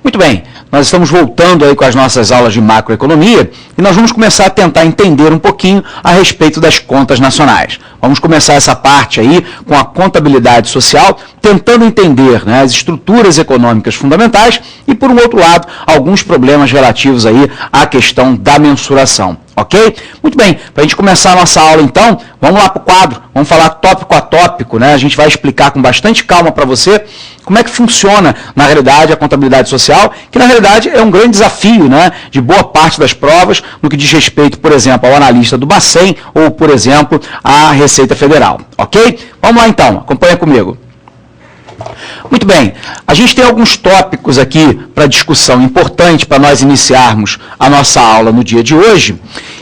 Muito bem, nós estamos voltando aí com as nossas aulas de macroeconomia e nós vamos começar a tentar entender um pouquinho a respeito das contas nacionais. Vamos começar essa parte aí com a contabilidade social, tentando entender, né, as estruturas econômicas fundamentais e, por um outro lado, alguns problemas relativos aí à questão da mensuração. Ok? Muito bem, para a gente começar a nossa aula então, vamos lá para o quadro, vamos falar tópico a tópico, né? A gente vai explicar com bastante calma para você como é que funciona, na realidade, a contabilidade social, que na realidade é um grande desafio, né, de boa parte das provas, no que diz respeito, por exemplo, ao analista do Bacen ou, por exemplo, à Receita Federal. Ok? Vamos lá então, acompanha comigo. Muito bem, a gente tem alguns tópicos aqui para discussão importante para nós iniciarmos a nossa aula no dia de hoje.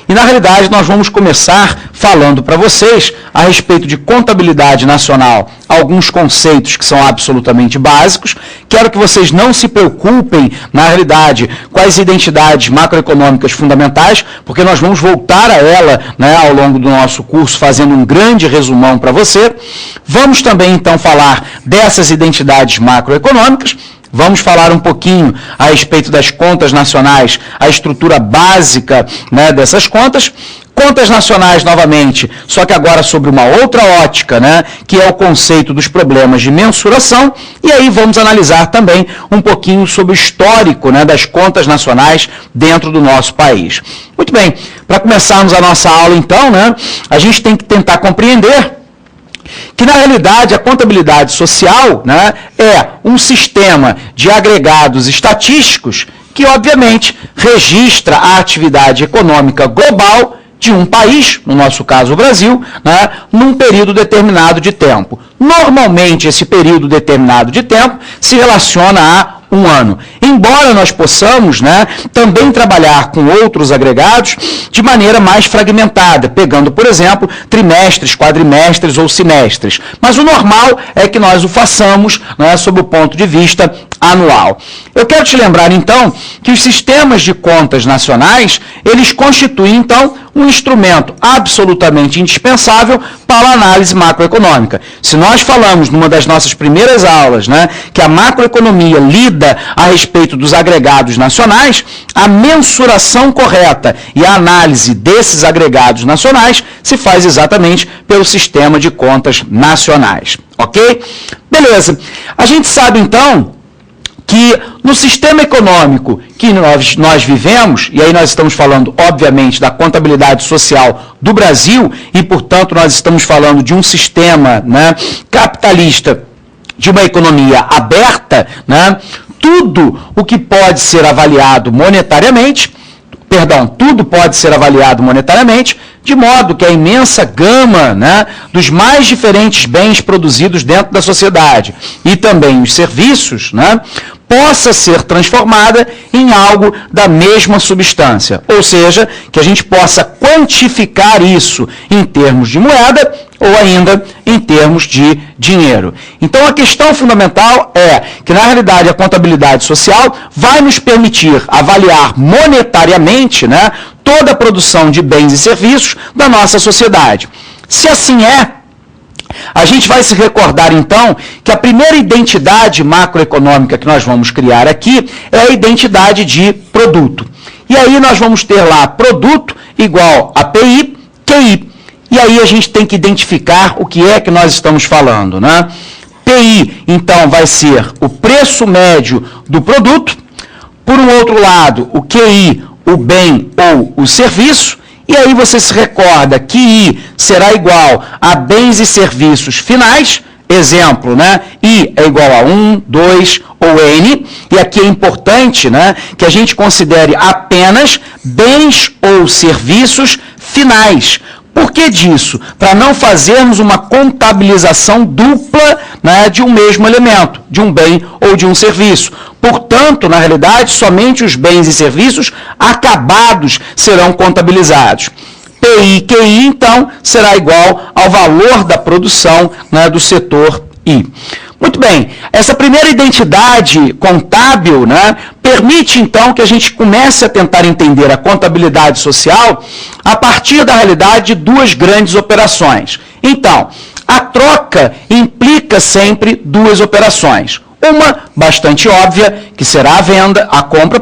E, na realidade, nós vamos começar falando para vocês a respeito de contabilidade nacional, alguns conceitos que são absolutamente básicos. Quero que vocês não se preocupem, na realidade, com as identidades macroeconômicas fundamentais, porque nós vamos voltar a ela, né, ao longo do nosso curso, fazendo um grande resumão para você. Vamos também, então, falar dessas identidades macroeconômicas. Vamos falar um pouquinho a respeito das contas nacionais, a estrutura básica, né, dessas contas. Contas nacionais, novamente, só que agora sobre uma outra ótica, né, que é o conceito dos problemas de mensuração. E aí vamos analisar também um pouquinho sobre o histórico, né, das contas nacionais dentro do nosso país. Muito bem, para começarmos a nossa aula, então, né, a gente tem que tentar compreender que, na realidade, a contabilidade social, né, é um sistema de agregados estatísticos que, obviamente, registra a atividade econômica global de um país, no nosso caso o Brasil, né, num período determinado de tempo. Normalmente, esse período determinado de tempo se relaciona a um ano. Embora nós possamos, né, também trabalhar com outros agregados de maneira mais fragmentada, pegando, por exemplo, trimestres, quadrimestres ou semestres. Mas o normal é que nós o façamos, né, sob o ponto de vista anual. Eu quero te lembrar, então, que os sistemas de contas nacionais, eles constituem, então, um instrumento absolutamente indispensável para a análise macroeconômica. Se nós falamos numa das nossas primeiras aulas, né, que a macroeconomia lida a respeito dos agregados nacionais, a mensuração correta e a análise desses agregados nacionais se faz exatamente pelo sistema de contas nacionais. Ok? Beleza. A gente sabe, então, que no sistema econômico que nós vivemos, e aí nós estamos falando, obviamente, da contabilidade social do Brasil, e, portanto, nós estamos falando de um sistema, né, capitalista, de uma economia aberta, né, tudo o que pode ser avaliado monetariamente, tudo pode ser avaliado monetariamente, de modo que a imensa gama, né, dos mais diferentes bens produzidos dentro da sociedade e também os serviços, né, possa ser transformada em algo da mesma substância. Ou seja, que a gente possa quantificar isso em termos de moeda ou ainda em termos de dinheiro. Então, a questão fundamental é que, na realidade, a contabilidade social vai nos permitir avaliar monetariamente, né, toda a produção de bens e serviços da nossa sociedade. Se assim é, a gente vai se recordar, então, que a primeira identidade macroeconômica que nós vamos criar aqui é a identidade de produto. E aí nós vamos ter lá produto igual a PI, QI. E aí a gente tem que identificar o que é que nós estamos falando, né? PI, então, vai ser o preço médio do produto. Por um outro lado, o QI, o bem ou o serviço. E aí você se recorda que I será igual a bens e serviços finais. Exemplo, né? I é igual a 1, 2 ou N. E aqui é importante, né, que a gente considere apenas bens ou serviços finais. Por que disso? Para não fazermos uma contabilização dupla, né, de um mesmo elemento, de um bem ou de um serviço. Portanto, na realidade, somente os bens e serviços acabados serão contabilizados. PI, QI, então, será igual ao valor da produção, né, do setor I. Muito bem, essa primeira identidade contábil, né, permite, então, que a gente comece a tentar entender a contabilidade social a partir da realidade de duas grandes operações. Então, a troca implica sempre duas operações. Uma bastante óbvia, que será a compra,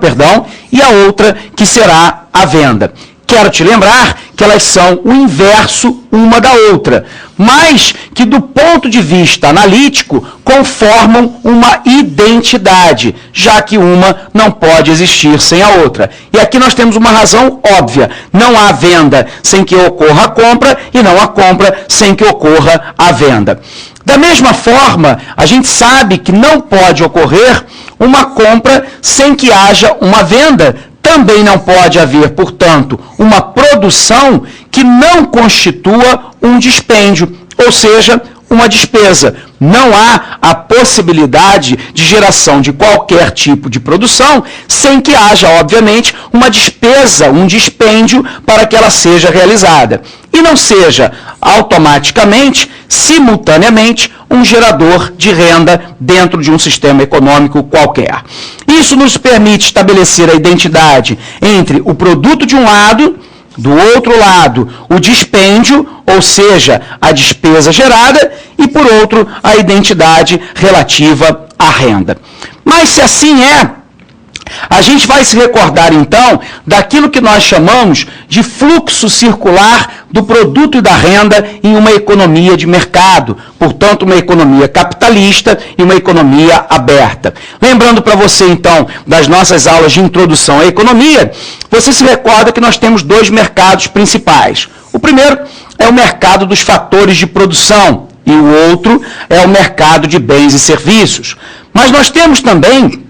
e a outra que será a venda. Quero te lembrar que elas são o inverso uma da outra, mas que do ponto de vista analítico conformam uma identidade, já que uma não pode existir sem a outra. E aqui nós temos uma razão óbvia: não há venda sem que ocorra a compra e não há compra sem que ocorra a venda. Da mesma forma, a gente sabe que não pode ocorrer uma compra sem que haja uma venda. Também não pode haver, portanto, uma produção que não constitua um dispêndio, ou seja, uma despesa. Não há a possibilidade de geração de qualquer tipo de produção sem que haja, obviamente, uma despesa, um dispêndio para que ela seja realizada. E não seja automaticamente, simultaneamente, um gerador de renda dentro de um sistema econômico qualquer. Isso nos permite estabelecer a identidade entre o produto de um lado, do outro lado, o dispêndio, ou seja, a despesa gerada, e por outro, a identidade relativa à renda. Mas se assim é, a gente vai se recordar então daquilo que nós chamamos de fluxo circular do produto e da renda em uma economia de mercado, portanto uma economia capitalista e uma economia aberta. Lembrando para você então das nossas aulas de introdução à economia, você se recorda que nós temos dois mercados principais. O primeiro é o mercado dos fatores de produção e o outro é o mercado de bens e serviços. Mas nós temos também,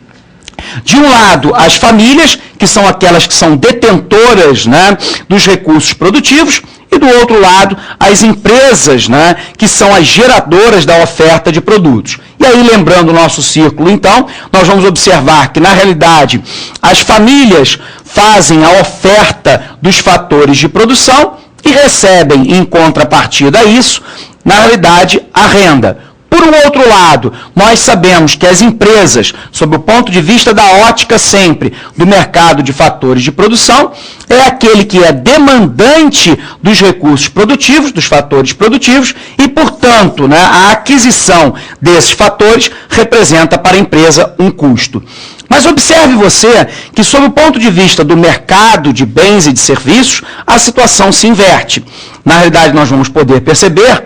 de um lado, as famílias, que são aquelas que são detentoras, né, dos recursos produtivos, e do outro lado, as empresas, né, que são as geradoras da oferta de produtos. E aí, lembrando o nosso círculo, então, nós vamos observar que, na realidade, as famílias fazem a oferta dos fatores de produção e recebem, em contrapartida a isso, na realidade, a renda. Por um outro lado, nós sabemos que as empresas, sob o ponto de vista da ótica sempre do mercado de fatores de produção, é aquele que é demandante dos recursos produtivos, dos fatores produtivos, e, portanto, né, a aquisição desses fatores representa para a empresa um custo. Mas observe você que, sob o ponto de vista do mercado de bens e de serviços, a situação se inverte. Na realidade, nós vamos poder perceber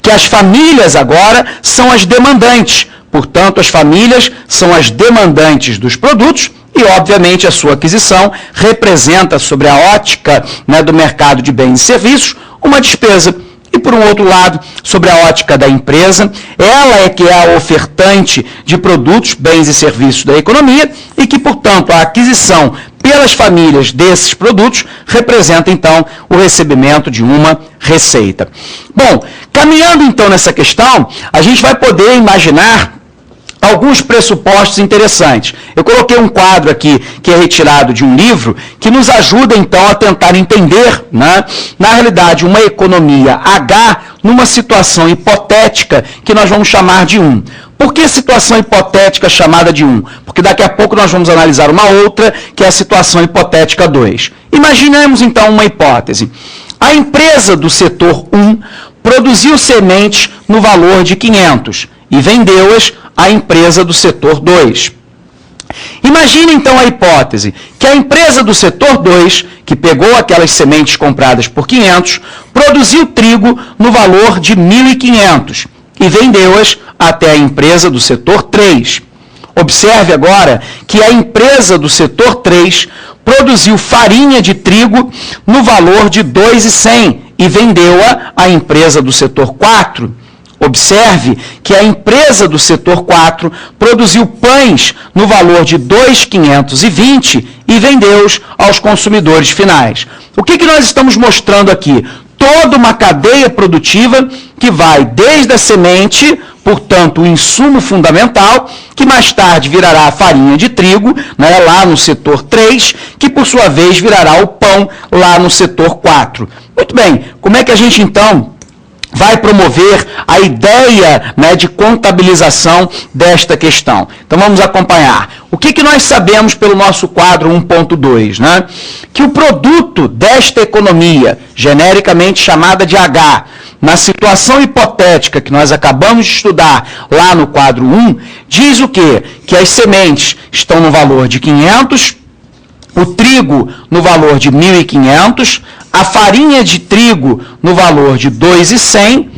que as famílias agora são as demandantes. Portanto, as famílias são as demandantes dos produtos e, obviamente, a sua aquisição representa, sobre a ótica, né, do mercado de bens e serviços, uma despesa. E, por um outro lado, sobre a ótica da empresa, ela é que é a ofertante de produtos, bens e serviços da economia e que, portanto, a aquisição pelas famílias desses produtos representa, então, o recebimento de uma receita. Bom, caminhando, então, nessa questão, a gente vai poder imaginar alguns pressupostos interessantes. Eu coloquei um quadro aqui que é retirado de um livro que nos ajuda, então, a tentar entender, né, na realidade, uma economia H numa situação hipotética que nós vamos chamar de 1. Por que situação hipotética chamada de 1? Porque daqui a pouco nós vamos analisar uma outra, que é a situação hipotética 2. Imaginemos, então, uma hipótese. A empresa do setor 1 produziu sementes no valor de 500 e vendeu-as à empresa do setor 2. Imagine, então, a hipótese que a empresa do setor 2, que pegou aquelas sementes compradas por 500, produziu trigo no valor de 1.500 e vendeu-as até a empresa do setor 3. Observe agora que a empresa do setor 3 produziu farinha de trigo no valor de 2.100 e vendeu-a à empresa do setor 4. Observe que a empresa do setor 4 produziu pães no valor de 2.520 e vendeu-os aos consumidores finais. O que nós estamos mostrando aqui? Toda uma cadeia produtiva que vai desde a semente, portanto, o insumo fundamental, que mais tarde virará a farinha de trigo, né, lá no setor 3, que por sua vez virará o pão lá no setor 4. Muito bem, como é que a gente então vai promover a ideia, né, de contabilização desta questão. Então vamos acompanhar. O que nós sabemos pelo nosso quadro 1.2? Né? Que o produto desta economia, genericamente chamada de H, na situação hipotética que nós acabamos de estudar lá no quadro 1, diz o quê? Que as sementes estão no valor de 500, o trigo no valor de 1.500, a farinha de trigo no valor de 2.100,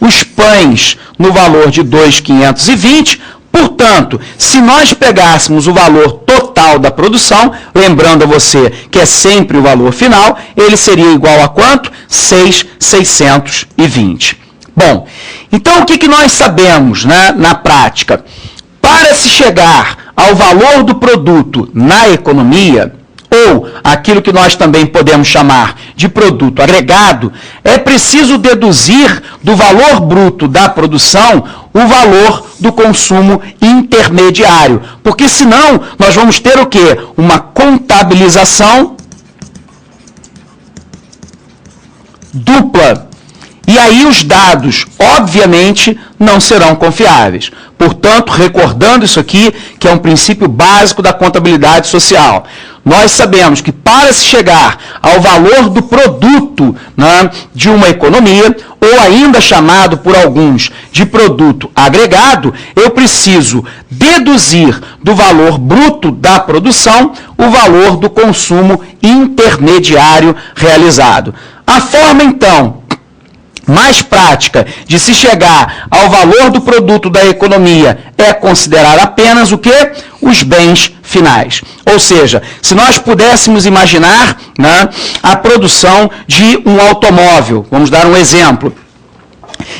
os pães no valor de 2.520. Portanto, se nós pegássemos o valor total da produção, lembrando a você que é sempre o valor final, ele seria igual a quanto? 6.620. Bom, então o que nós sabemos, né, na prática? Para se chegar ao valor do produto na economia, ou aquilo que nós também podemos chamar de produto agregado, é preciso deduzir do valor bruto da produção o valor do consumo intermediário. Porque senão nós vamos ter o quê? Uma contabilização dupla. E aí os dados, obviamente, não serão confiáveis. Portanto, recordando isso aqui, que é um princípio básico da contabilidade social, nós sabemos que para se chegar ao valor do produto, né, de uma economia, ou ainda chamado por alguns de produto agregado, eu preciso deduzir do valor bruto da produção o valor do consumo intermediário realizado. A forma, então, mais prática de se chegar ao valor do produto da economia é considerar apenas o quê? Os bens finais. Ou seja, se nós pudéssemos imaginar, né, a produção de um automóvel, vamos dar um exemplo.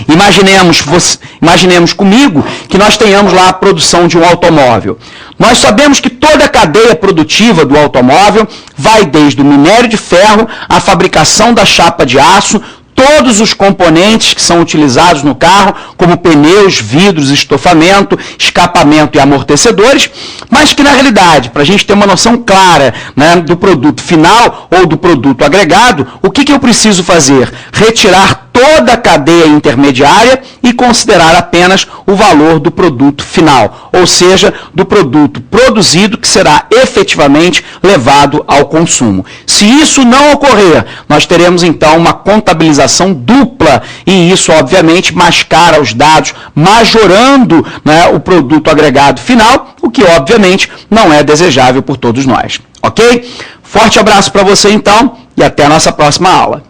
Imaginemos comigo que nós tenhamos lá a produção de um automóvel. Nós sabemos que toda a cadeia produtiva do automóvel vai desde o minério de ferro, a fabricação da chapa de aço, todos os componentes que são utilizados no carro, como pneus, vidros, estofamento, escapamento e amortecedores, mas que na realidade, para a gente ter uma noção clara, né, do produto final ou do produto agregado, o que eu preciso fazer? Retirar toda a cadeia intermediária e considerar apenas o valor do produto final, ou seja, do produto produzido que será efetivamente levado ao consumo. Se isso não ocorrer, nós teremos então uma contabilização dupla e isso obviamente mascara os dados, majorando, né, o produto agregado final, o que obviamente não é desejável por todos nós. Ok? Forte abraço para você então e até a nossa próxima aula.